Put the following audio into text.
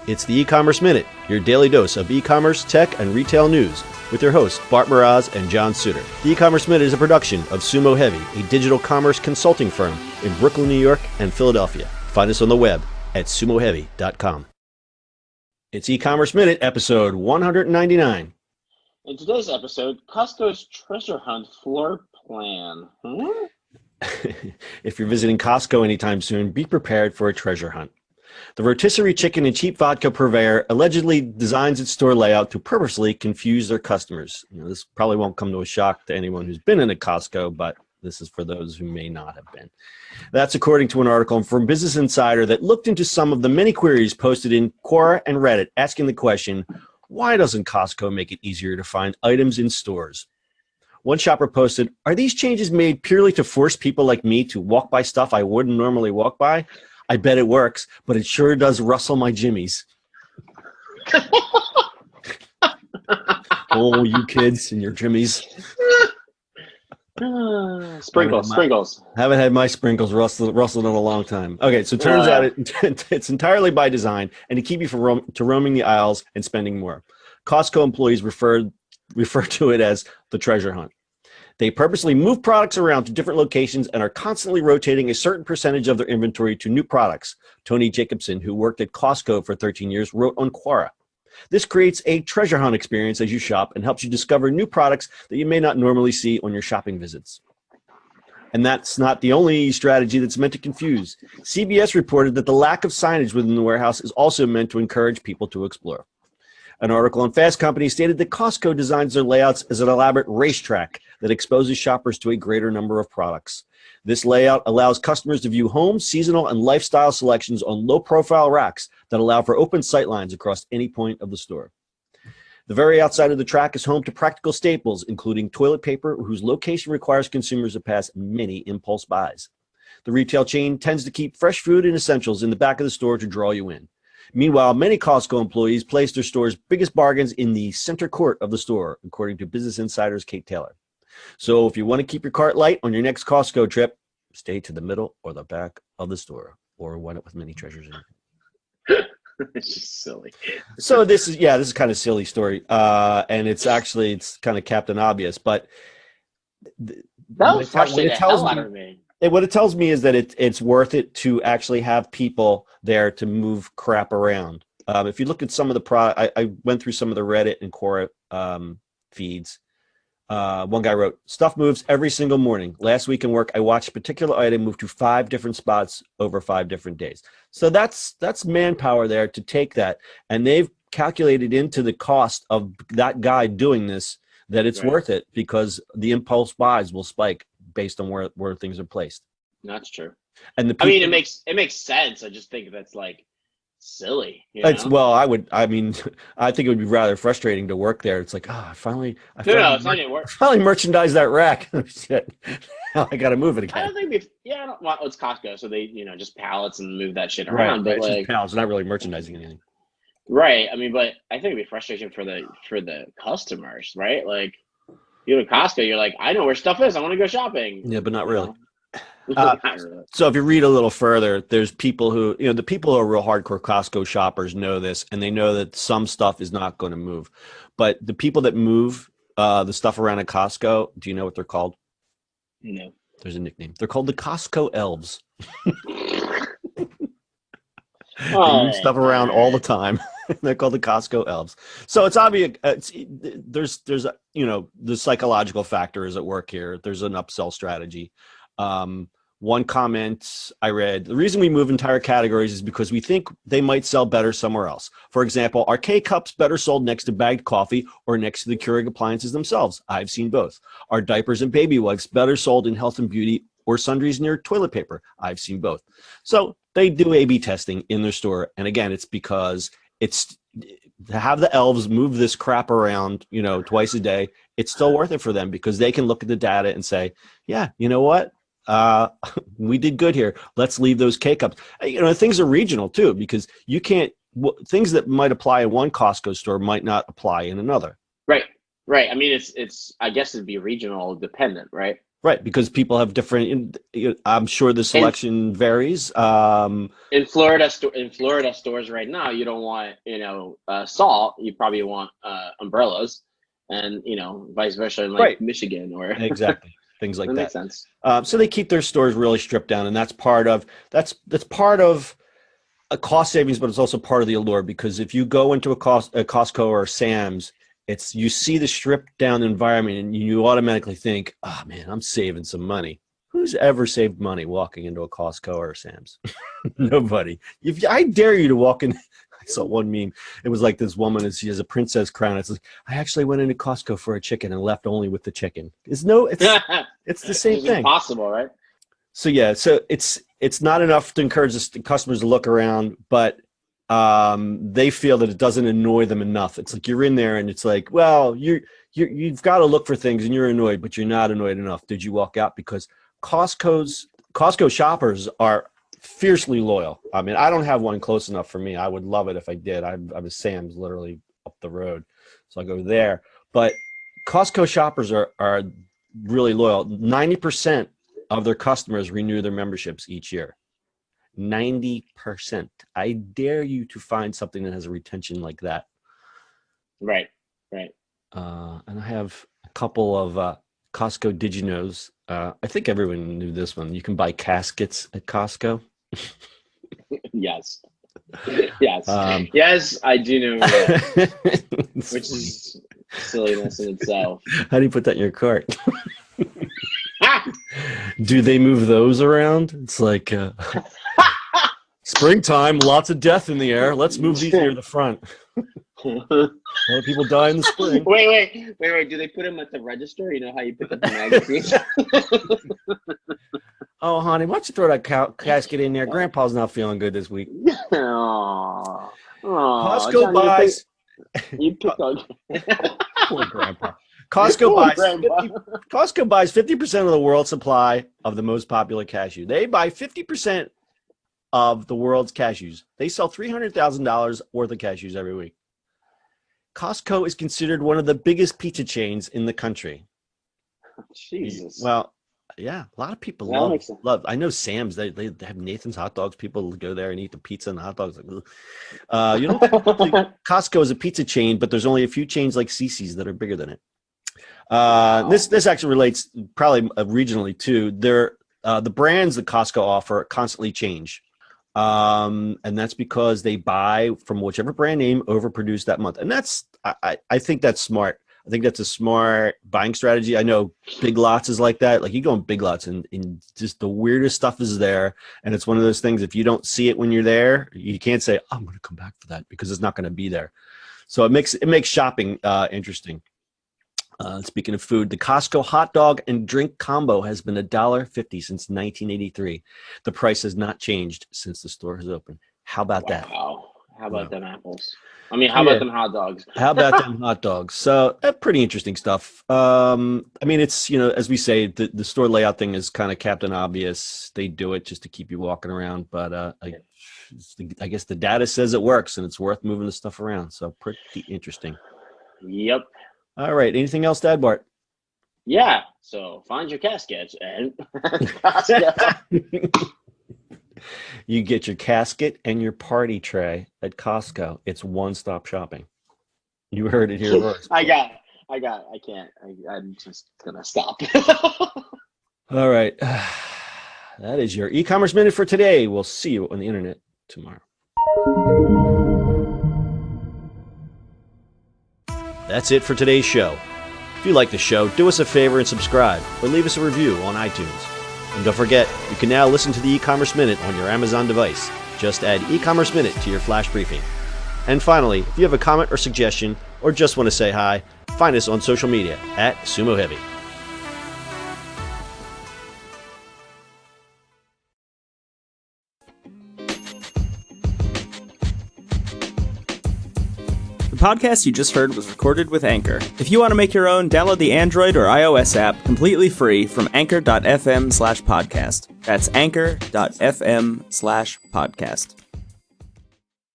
It's the E-Commerce Minute, your daily dose of e-commerce, tech, and retail news with your hosts, Bart Mraz and John Suter. The E-Commerce Minute is a production of Sumo Heavy, a digital commerce consulting firm in Brooklyn, New York, and Philadelphia. Find us on the web at sumoheavy.com. It's E-Commerce Minute, episode 199. In today's episode, Costco's treasure hunt floor plan. If you're visiting Costco anytime soon, be prepared for a treasure hunt. The rotisserie chicken and cheap vodka purveyor allegedly designs its store layout to purposely confuse their customers. This probably won't come to a shock to anyone who's been in a Costco, but this is for those who may not have been. That's according to an article from Business Insider that looked into some of the many queries posted in Quora and Reddit asking the question, why doesn't Costco make it easier to find items in stores? One shopper posted, are these changes made purely to force people like me to walk by stuff I wouldn't normally walk by? I bet it works, but it sure does rustle my jimmies. Oh, you kids and your jimmies. Sprinkles. Haven't had my sprinkles rustled in a long time. Okay, so it turns out it's entirely by design and to keep you from roaming the aisles and spending more. Costco employees refer to it as the treasure hunt. They purposely move products around to different locations and are constantly rotating a certain percentage of their inventory to new products. Tony Jacobson, who worked at Costco for 13 years, wrote on Quora. This creates a treasure hunt experience as you shop and helps you discover new products that you may not normally see on your shopping visits. And that's not the only strategy that's meant to confuse. CBS reported that the lack of signage within the warehouse is also meant to encourage people to explore. An article on Fast Company stated that Costco designs their layouts as an elaborate racetrack that exposes shoppers to a greater number of products. This layout allows customers to view home, seasonal, and lifestyle selections on low-profile racks that allow for open sightlines across any point of the store. The very outside of the track is home to practical staples, including toilet paper, whose location requires consumers to pass many impulse buys. The retail chain tends to keep fresh food and essentials in the back of the store to draw you in. Meanwhile, many Costco employees place their store's biggest bargains in the center court of the store, according to Business Insider's Kate Taylor. So if you want to keep your cart light on your next Costco trip, stay to the middle or the back of the store, or one with many treasures in it. It's just silly. So this is kind of silly story, and it's kind of Captain Obvious, but that was frustrating the hell out of me. What it tells me is that it's worth it to actually have people there to move crap around. If you look at some of the I went through some of the Reddit and Quora feeds. One guy wrote, stuff moves every single morning. Last week in work, I watched a particular item move to 5 different spots over 5 different days. So that's manpower there to take that. And they've calculated into the cost of that guy doing this that it's worth it because the impulse buys will spike based on where things are placed. That's true. And it makes sense. I just think that's like silly. I think it would be rather frustrating to work there. It's like, I finally it's not gonna work. Finally merchandise that rack. Shit. Now I got to move it again. I don't think it's Costco, so they just pallets and move that shit around. Right, but it's just pallets, not really merchandising anything. Right. But I think it'd be frustration for the customers, right? Like you go to Costco, you're like, I know where stuff is. I want to go shopping. Yeah, but not really. Not really. So if you read a little further, there's people who, the people who are real hardcore Costco shoppers know this, and they know that some stuff is not going to move. But the people that move the stuff around at Costco, do you know what they're called? No. There's a nickname. They're called the Costco elves. They move stuff around all the time. They're called the Costco elves. So it's obvious. There's the psychological factor is at work here. There's an upsell strategy. One comment I read, the reason we move entire categories is because we think they might sell better somewhere else. For example, are K-cups better sold next to bagged coffee or next to the Keurig appliances themselves? I've seen both. Are diapers and baby wipes better sold in health and beauty or sundries near toilet paper? I've seen both. So they do A/B testing in their store. And again, it's because it's to have the elves move this crap around, twice a day. It's still worth it for them because they can look at the data and say, yeah, you know what? We did good here. Let's leave those K-cups. Things are regional too, because you can't, things that might apply in one Costco store might not apply in another. Right. I mean, it's, I guess it'd be regional dependent, right? Right, because people have different. I'm sure the selection varies. In Florida stores right now, you don't want salt. You probably want umbrellas, and vice versa in like Michigan or exactly things like that. Makes sense. So they keep their stores really stripped down, and that's part of a cost savings, but it's also part of the allure, because if you go into a Costco or Sam's, you see the stripped down environment and you automatically think, oh man, I'm saving some money. Who's ever saved money walking into a Costco or a Sam's? Nobody. I dare you to walk in. I saw one meme. It was like this woman, she has a princess crown. It's like, I actually went into Costco for a chicken and left only with the chicken. It's the same thing. Impossible, right? So yeah, so it's not enough to encourage the customers to look around, but they feel that it doesn't annoy them enough. It's like you're in there and it's like, well, you've got to look for things and you're annoyed, but you're not annoyed enough. Did you walk out? Because Costco shoppers are fiercely loyal. I mean, I don't have one close enough for me. I would love it if I did. I have a Sam's literally up the road, so I go there. But Costco shoppers are really loyal. 90% of their customers renew their memberships each year. 90%. I dare you to find something that has a retention like that. Right. And I have a couple of Costco Did You Knows. I think everyone knew this one. You can buy caskets at Costco. Yes. Yes, I do know that. Which is silliness in itself. How do you put that in your cart? Do they move those around? It's like springtime, lots of death in the air. Let's move these near the front. A lot of people die in the spring. Wait. Do they put them at the register? You know how you pick up the magazines? Oh, honey, why don't you throw that casket in there? Grandpa's not feeling good this week. Costco buys. You pick on. Poor Grandpa. Costco buys 50% of the world's supply of the most popular cashew. They buy 50% of the world's cashews. They sell $300,000 worth of cashews every week. Costco is considered one of the biggest pizza chains in the country. Jesus. Well, yeah, a lot of people love. I know Sam's. They have Nathan's hot dogs. People go there and eat the pizza and the hot dogs. Costco is a pizza chain, but there's only a few chains like Cece's that are bigger than it. This actually relates probably regionally too. The brands that Costco offer constantly change. And that's because they buy from whichever brand name overproduced that month. And I think that's smart. I think that's a smart buying strategy. I know Big Lots is like that. Like you go in Big Lots and just the weirdest stuff is there. And it's one of those things, if you don't see it when you're there, you can't say, oh, I'm going to come back for that, because it's not going to be there. So it makes shopping interesting. Speaking of food, the Costco hot dog and drink combo has been $1.50 since 1983. The price has not changed since the store has opened. How about that? Wow. How about them apples? I mean, how about them hot dogs? How about them hot dogs? So pretty interesting stuff. I mean, it's, as we say, the store layout thing is kind of Captain Obvious. They do it just to keep you walking around. But I guess the data says it works and it's worth moving the stuff around. So pretty interesting. Yep. All right. Anything else, Dad Bart? Yeah. So find your caskets and Costco. You get your casket and your party tray at Costco. It's one-stop shopping. You heard it here first. I can't. I'm just gonna stop. All right. That is your e-commerce minute for today. We'll see you on the internet tomorrow. That's it for today's show. If you like the show, do us a favor and subscribe, or leave us a review on iTunes. And don't forget, you can now listen to the e-commerce minute on your Amazon device. Just add e-commerce minute to your flash briefing. And finally, if you have a comment or suggestion, or just want to say hi, find us on social media at Sumo Heavy. The podcast you just heard was recorded with Anchor. If you want to make your own, download the Android or iOS app completely free from anchor.fm/podcast. That's anchor.fm/podcast.